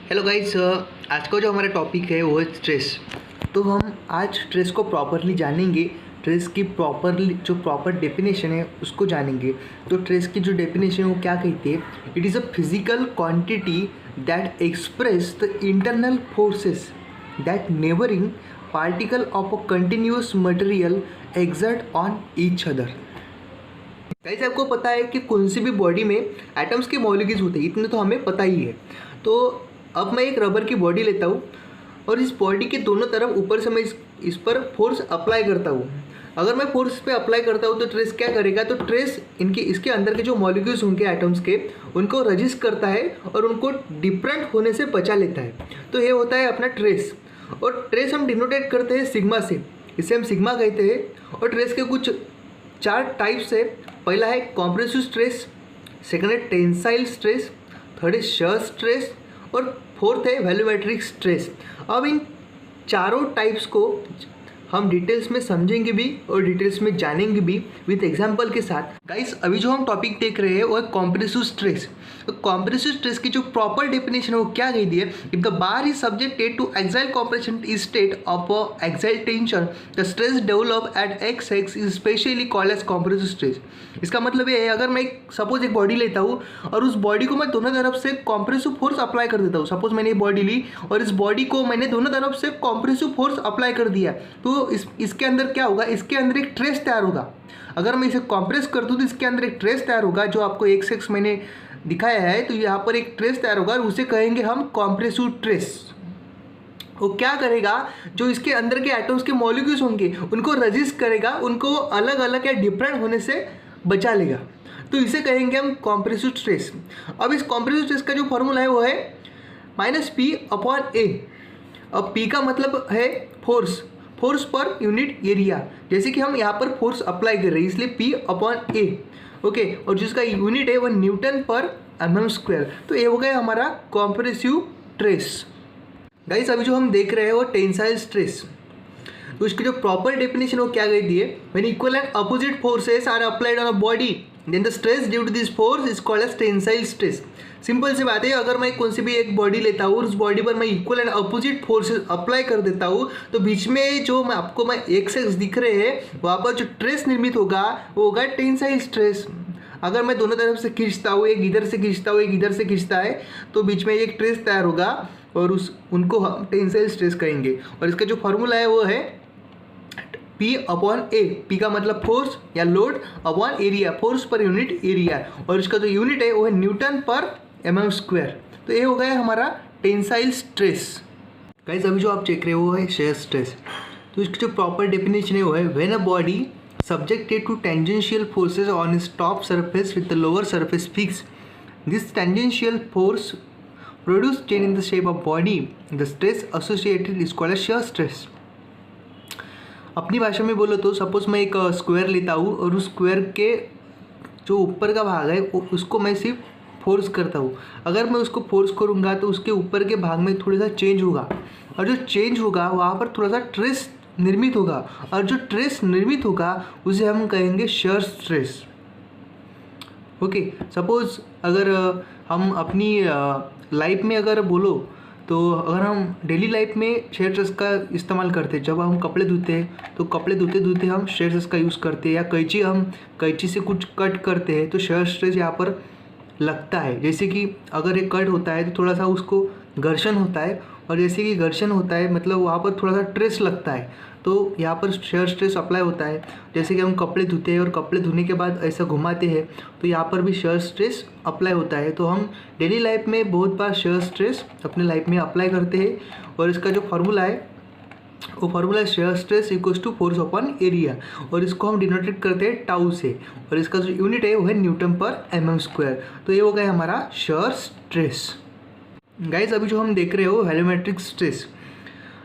Hello guys, आज का जो हमारा टॉपिक है वो है स्ट्रेस। तो हम आज स्ट्रेस को प्रॉपरली जानेंगे। स्ट्रेस की प्रॉपर डेफिनेशन है उसको जानेंगे। तो स्ट्रेस की जो डेफिनेशन है वो क्या कहती है? It is a physical quantity that express the internal forces that neighbouring particle of a continuous material exert on each other. Guys, आपको पता है कि कौन सी भी बॉडी में एटम्स के मॉलिक्यूल्स होते हैं, इतने तो हमें पता ही है। तो अब मैं एक रबर की बॉडी लेता हूँ और इस बॉडी के दोनों तरफ ऊपर से मैं इस पर फोर्स अप्लाई करता हूँ। अगर मैं फोर्स पे अप्लाई करता हूँ तो ट्रेस क्या करेगा? तो ट्रेस इसके अंदर के जो मॉलिक्यूल्स होंगे एटम्स के, उनको रजिस्ट करता है और उनको डिफरेंट होने से बचा लेता है। तो ये होता है अपना ट्रेस। और ट्रेस हम डिनोटेट करते हैं सिग्मा से, इसे हम सिग्मा कहते हैं। और ट्रेस के कुछ 4 टाइप्स है। पहला है कॉम्प्रेसिव स्ट्रेस, सेकंड है टेंसाइल स्ट्रेस, थर्ड है शियर स्ट्रेस और फोर्थ है वॉल्यूमेट्रिक स्ट्रेस। अब इन चारों टाइप्स को हम डिटेल्स में समझेंगे भी और डिटेल्स में जानेंगे भी विद एग्जांपल के साथ। गाइस, अभी जो हम टॉपिक देख रहे हैं वो है कॉम्प्रेसिव स्ट्रेस। तो कॉम्प्रेसिव स्ट्रेस की जो प्रॉपर डेफिनेशन है वो क्या कहती है? If the bar is subjected to axial compression is state of axial tension, the stress develop at X X is specially called as compressive stress. इसका मतलब ये है, अगर मैं सपोज एक बॉडी लेता हूँ और उस बॉडी को मैं दोनों तरफ से कॉम्प्रेसिव फोर्स अप्लाई कर देता हूँ। सपोज मैंने ये बॉडी ली और इस बॉडी को मैंने दोनों तरफ से कॉम्प्रेसिव फोर्स अप्लाई कर दिया, तो इसके अंदर क्या होगा? इसके अंदर एक ट्रेस तैयार होगा। अगर मैं इसे कॉम्प्रेस कर दूँ तो इसके अंदर एक ट्रेस तैयार होगा, जो आपको एक्स एक्स मैंने दिखाया है। तो यहाँ पर एक ट्रेस तैयार होगा और उसे कहेंगे हम कॉम्प्रेसिव ट्रेस। वो क्या करेगा? जो इसके अंदर के एटम्स के मॉलिक्यूल्स होंगे उनको रजिस्ट करेगा, उनको अलग अलग या डिफरेंट होने से बचा लेगा। तो इसे कहेंगे हम कॉम्प्रेसिव स्ट्रेस। अब इस कॉम्प्रेसिव स्ट्रेस का जो फॉर्मूला है वो है -P/A। अब P का मतलब है फोर्स पर यूनिट एरिया। जैसे कि हम यहाँ पर फोर्स अप्लाई कर रहे हैं, इसलिए P/A। ओके, और जिसका यूनिट है वो न्यूटन पर mm²। तो ये हो गया हमारा कॉम्प्रेसिव स्ट्रेस। गाइस, अभी जो हम देख रहे हैं वो टेंसाइल स्ट्रेस। तो इसकी जो प्रॉपर डेफिनेशन वो क्या कहती है? When equal and opposite forces are applied on a body then the stress due to this force is called as tensile stress. Simple सी बात है, अगर मैं कौन सी भी एक बॉडी लेता हूँ और उस बॉडी पर मैं equal and opposite forces apply कर देता हूँ, तो बीच में जो मैं एक्स एक्स दिख रहे हैं वहाँ पर जो ट्रेस निर्मित होगा वो होगा टेंसाइल स्ट्रेस। अगर मैं दोनों तरफ से खींचता हूँ, एक इधर से खींचता हूँ, एक इधर से खींचता है, तो बीच में एक ट्रेस तैयार होगा और उनको हम टेंसाइल स्ट्रेस कहेंगे। और इसका जो फॉर्मूला है वो है P/A। P का मतलब फोर्स या लोड अपॉन एरिया, फोर्स पर यूनिट एरिया, और इसका जो यूनिट है वो है न्यूटन पर mm²। तो ये हो गया हमारा टेंसाइल स्ट्रेस। गाइस, अभी जो आप चेक रहे हो वो है शियर स्ट्रेस। तो इसकी जो प्रॉपर डेफिनेशन है वो है when a body subjected to tangential forces on its top surface with the lower surface fixed. This tangential force produces change in the shape of body. The stress associated is called as shear stress. अपनी भाषा में बोलो तो suppose मैं एक square लेता हूँ और उस स्क्वायर के जो ऊपर का भाग है उसको मैं सिर्फ फोर्स करता हूँ। अगर मैं उसको फोर्स करूँगा तो उसके ऊपर के भाग में थोड़ा सा चेंज होगा, और जो चेंज होगा वहाँ पर थोड़ा सा ट्रेस निर्मित होगा, और जो ट्रेस निर्मित होगा उसे हम कहेंगे शियर स्ट्रेस। ओके, सपोज अगर हम अपनी लाइफ में अगर बोलो तो अगर हम डेली लाइफ में शियर स्ट्रेस का इस्तेमाल करते हैं, जब हम कपड़े धोते हैं तो कपड़े धोते धोते हम शियर स्ट्रेस का यूज़ करते हैं, या हम कैंची से कुछ कट करते हैं तो शियर स्ट्रेस यहाँ पर लगता है। जैसे कि अगर एक कट होता है तो थोड़ा सा उसको घर्षण होता है, और जैसे कि घर्षण होता है मतलब वहाँ पर थोड़ा सा ट्रेस लगता है, तो यहाँ पर शियर स्ट्रेस अप्लाई होता है। जैसे कि हम कपड़े धोते हैं और कपड़े धोने के बाद ऐसा घुमाते हैं तो यहाँ पर भी शियर स्ट्रेस अप्लाई होता है। तो हम डेली लाइफ में बहुत बार शियर स्ट्रेस अपने लाइफ में अप्लाई करते हैं, और इसका जो फार्मूला है वो फार्मूला है shear stress equals to force upon area, और इसको हम डिनोटेट करते हैं टाउ से, और इसका जो यूनिट है वो है न्यूटन पर mm²। तो ये हो गया हमारा शियर स्ट्रेस। गाइज, अभी जो हम देख रहे हो वॉल्यूमेट्रिक स्ट्रेस,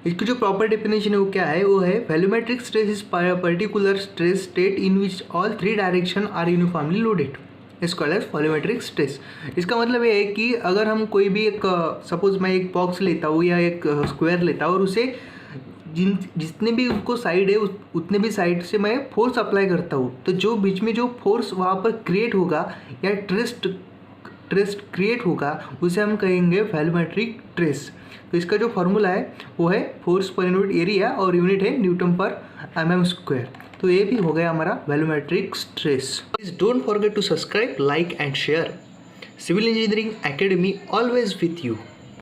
इसकी जो प्रॉपर डेफिनेशन है वो क्या है? वो है volumetric stress is particular stress state in which all 3 direction are uniformly loaded is called as volumetric stress. इसका मतलब ये है कि अगर हम कोई भी एक सपोज मैं एक बॉक्स लेता हूँ या एक स्क्वायर लेता हूँ और उसे जितने भी उसको साइड है उतने भी साइड से मैं फोर्स अप्लाई करता हूँ, तो जो बीच में जो फोर्स वहाँ पर क्रिएट होगा या ट्रेस ट्रेस क्रिएट होगा उसे हम कहेंगे वॉल्यूमेट्रिक ट्रेस। तो इसका जो फॉर्मूला है वो है फोर्स पर यूनिट एरिया और यूनिट है न्यूटन पर mm स्क्वायर। तो ये भी हो गया हमारा volumetric stress. Please don't forget to subscribe, like and share. Civil engineering academy always with you.